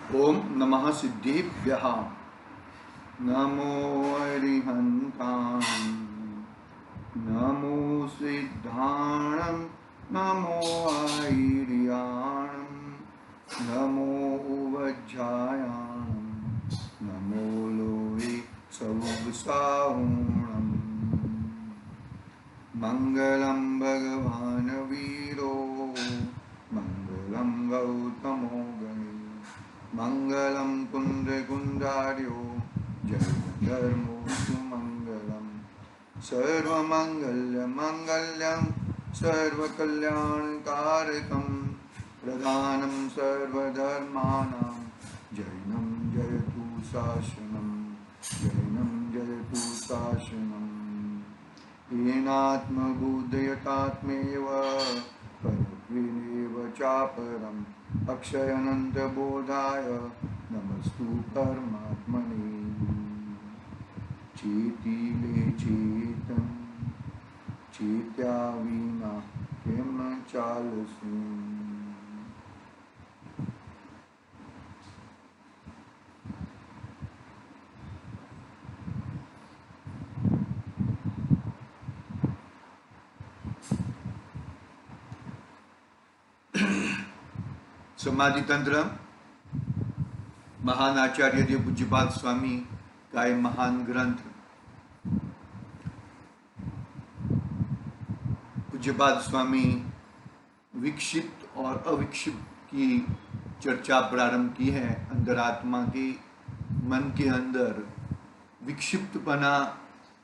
ओम नमः सिद्धेभ्यः। नमो अरिहन्तां, नमो सिद्धाणं, नमो ऐर्याणं, नमो वज्रायाणं, नमो लोहे सौगसाहुणम्। मंगलम भगवान वीरो, मंगलम गौतमो गणे, मंगलम कुंद्रकुंडार्यो, जय धर्मोस्तु मंगलम। सर्वमंगल्य मंगल्यम सर्वकल्याणकारकम, प्रधानम सर्वधर्माणां, जैनं जयतु शासनम, जैनं जयतु शासनम। येनात्मबुद्धयतात्मेव परत्वेनेव चापरम्, अक्षयनन्तबोधाय नमस्तु परमात्मने। चेतिले चेतं, चेत्या विना किं चालसि। समाधि तंत्र महान आचार्य देव पूज्यपाद स्वामी का एक महान ग्रंथ। पूज्यपाद स्वामी विक्षिप्त और अविक्षिप्त की चर्चा प्रारंभ की है। अंतरात्मा के मन के अंदर विक्षिप्तपना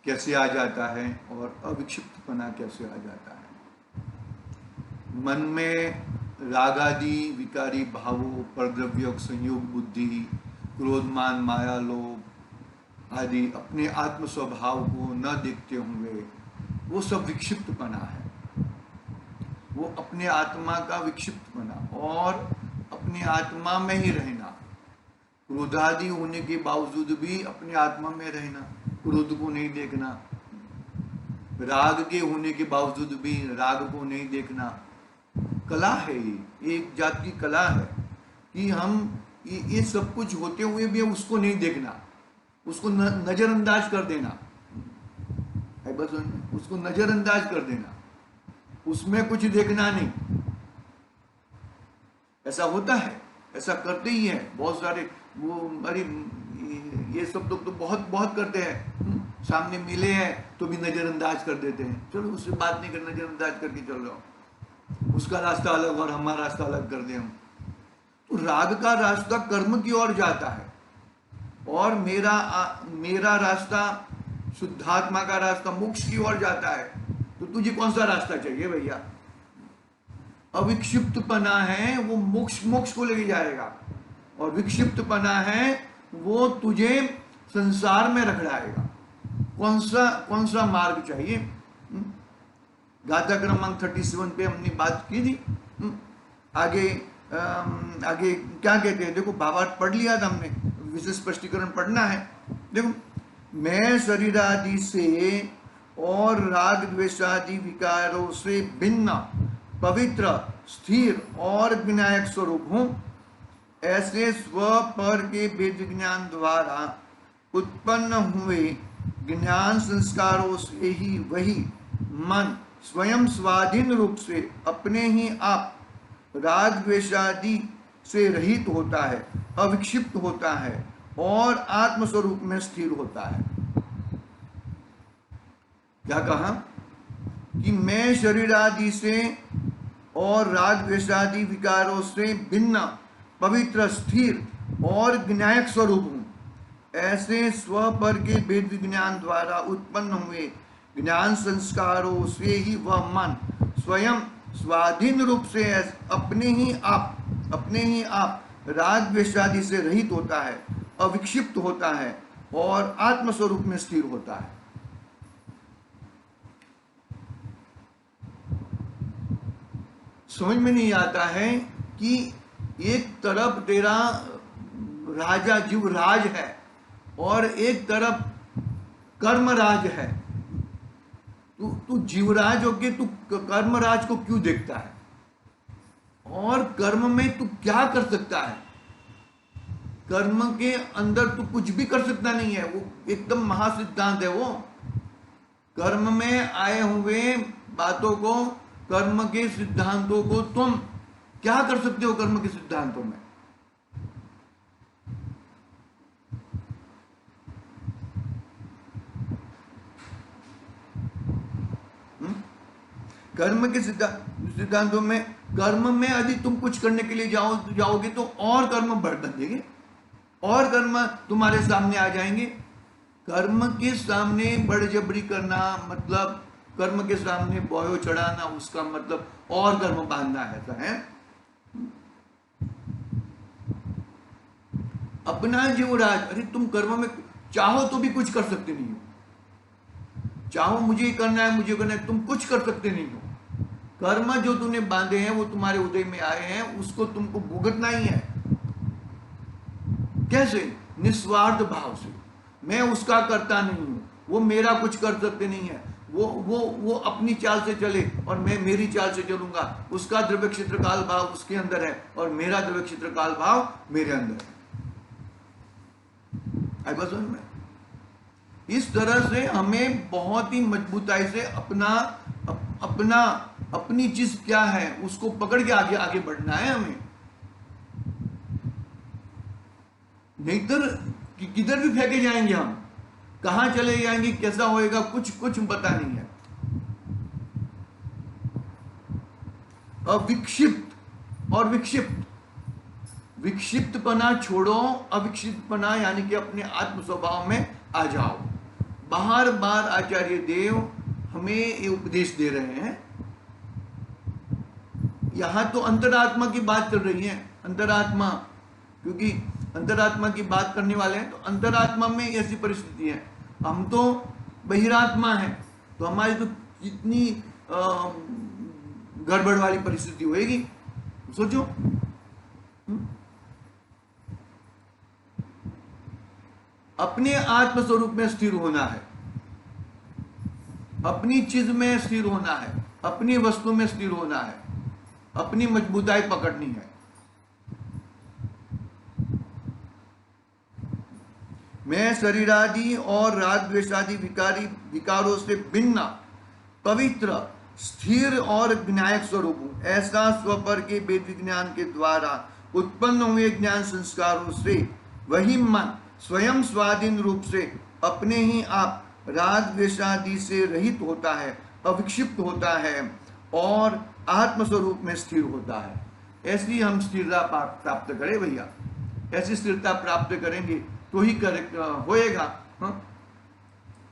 कैसे आ जाता है और अविक्षिप्तपना कैसे आ जाता है। मन में राग आदि विकारी भावों, परद्रव्य संयोग बुद्धि, क्रोध मान माया लोभ आदि अपने आत्म स्वभाव को न देखते हुए वो सब विक्षिप्तपना है। वो अपने आत्मा का विक्षिप्तपना और अपने आत्मा में ही रहना, क्रोधादि होने के बावजूद भी अपने आत्मा में रहना, क्रोध को नहीं देखना, राग के होने के बावजूद भी राग को नहीं देखना। कला है, ये एक जात की कला है कि हम ये सब कुछ होते हुए भी उसको नहीं देखना, उसको नजरअंदाज कर देना, बस उसको नजरअंदाज कर देना, उसमें कुछ देखना नहीं। ऐसा होता है, ऐसा करते ही है बहुत सारे। वो अरे ये सब लोग तो बहुत बहुत करते हैं। सामने मिले हैं तो भी नजरअंदाज कर देते हैं, चलो उससे बात नहीं कर, नजरअंदाज करके चल रहा हूं, उसका रास्ता अलग और हमारा रास्ता अलग कर दे हम। तो राग का रास्ता कर्म की ओर जाता है और मेरा रास्ता, शुद्धात्मा का रास्ता मोक्ष की ओर जाता है। तो तुझे कौन सा रास्ता चाहिए भैया? अविक्षिप्तपना है वो मोक्ष को लेके जाएगा, और विक्षिप्तपना है वो तुझे संसार में रखड़ाएगा। कौन सा मार्ग चाहिए? गाथा क्रमांक 37 पे हमने बात की थी। आगे क्या कहते हैं, देखो भावार्थ पढ़ लिया था हमने, विशेष स्पष्टीकरण पढ़ना है। देखो, मैं शरीर आदि से और राग द्वेषादि विकारों से भिन्न, पवित्र, स्थिर और विनायक स्वरूप हूं। ऐसे स्व पर के वेद ज्ञान द्वारा उत्पन्न हुए ज्ञान संस्कारों से ही वही मन स्वयं स्वाधीन रूप से अपने ही आप राग द्वेषादि से रहित होता है, अविक्षिप्त होता है और आत्मस्वरूप में स्थिर होता है। क्या कहा कि मैं शरीर आदि से और राग द्वेषादि विकारों से भिन्न, पवित्र, स्थिर और विनायक स्वरूप हूं। ऐसे स्व पर के वेद विज्ञान द्वारा उत्पन्न हुए ज्ञान संस्कारों से ही वह मन स्वयं स्वाधीन रूप से अपने ही आप राग द्वेषादि से रहित होता है, अविक्षिप्त होता है और आत्मस्वरूप में स्थिर होता है। समझ में नहीं आता है कि एक तरफ तेरा राजा जीव राज है और एक तरफ कर्म राज है। तू जीवराज होके तू कर्मराज को क्यों देखता है? और कर्म में तू क्या कर सकता है? कर्म के अंदर तू कुछ भी कर सकता नहीं है, वो एकदम महासिद्धांत है। वो कर्म में आए हुए बातों को, कर्म के सिद्धांतों को तुम क्या कर सकते हो? कर्म के सिद्धांतों में कर्म के सिद्धांतों में, कर्म में यदि तुम कुछ करने के लिए जाओगे तो और कर्म बढ़ देंगे, और कर्म तुम्हारे सामने आ जाएंगे। कर्म के सामने बड़जबरी करना मतलब, कर्म के सामने बोयो चढ़ाना, उसका मतलब और कर्म बांधना ऐसा है। अपना जीवराज, अरे तुम कर्म में चाहो तो भी कुछ कर सकते नहीं हो। चाहो मुझे करना है, मुझे करना है, तुम कुछ कर सकते नहीं हो। कर्म जो तूने बांधे हैं वो तुम्हारे उदय में आए हैं, उसको तुमको भुगतना ही है। कैसे? निस्वार्थ भाव से। मैं उसका करता नहीं हूं, वो मेरा कुछ कर सकते नहीं है। वो अपनी चाल से चले और मैं मेरी चाल से चलूंगा। उसका द्रव्य क्षेत्रकाल भाव उसके अंदर है और मेरा द्रव्य क्षेत्रकाल भाव मेरे अंदर है। आई बात समझ में? इस तरह से हमें बहुत ही मजबूताई से अपनी चीज क्या है उसको पकड़ के आगे आगे बढ़ना है हमें। नहीं तो किधर भी फेंके जाएंगे हम, कहां चले जाएंगे, कैसा होएगा, कुछ पता नहीं है। अविक्षिप्त और विक्षिप्त, विक्षिप्तपना छोड़ो, अविक्षिप्तपना यानी कि अपने आत्म स्वभाव में आ जाओ। बार बार आचार्य देव हमें ये उपदेश दे रहे हैं। यहां तो अंतरात्मा की बात चल रही है, अंतरात्मा, क्योंकि अंतरात्मा की बात करने वाले हैं तो अंतरात्मा में ऐसी परिस्थिति है। हम तो बहिरात्मा है, तो हमारी तो कितनी गड़बड़ वाली परिस्थिति होगी, सोचो। अपने आत्म स्वरूप में स्थिर होना है, अपनी चीज में स्थिर होना है, अपनी वस्तु में स्थिर होना है, अपनी मजबूताई पकड़नी है। मैं शरीरादि और राग द्वेषादि विकारों से भिन्न, पवित्र, स्थिर और ज्ञायक स्वरूप हूं। ऐसा स्वपर के वेद विज्ञान के द्वारा उत्पन्न हुए ज्ञान संस्कारों से वही मन स्वयं स्वाधीन रूप से अपने ही आप राग द्वेषादि से रहित होता है, अविक्षिप्त होता है और आत्मस्वरूप में स्थिर होता है। ऐसी हम स्थिरता प्राप्त करें भैया, ऐसी स्थिरता प्राप्त करेंगे तो ही होएगा।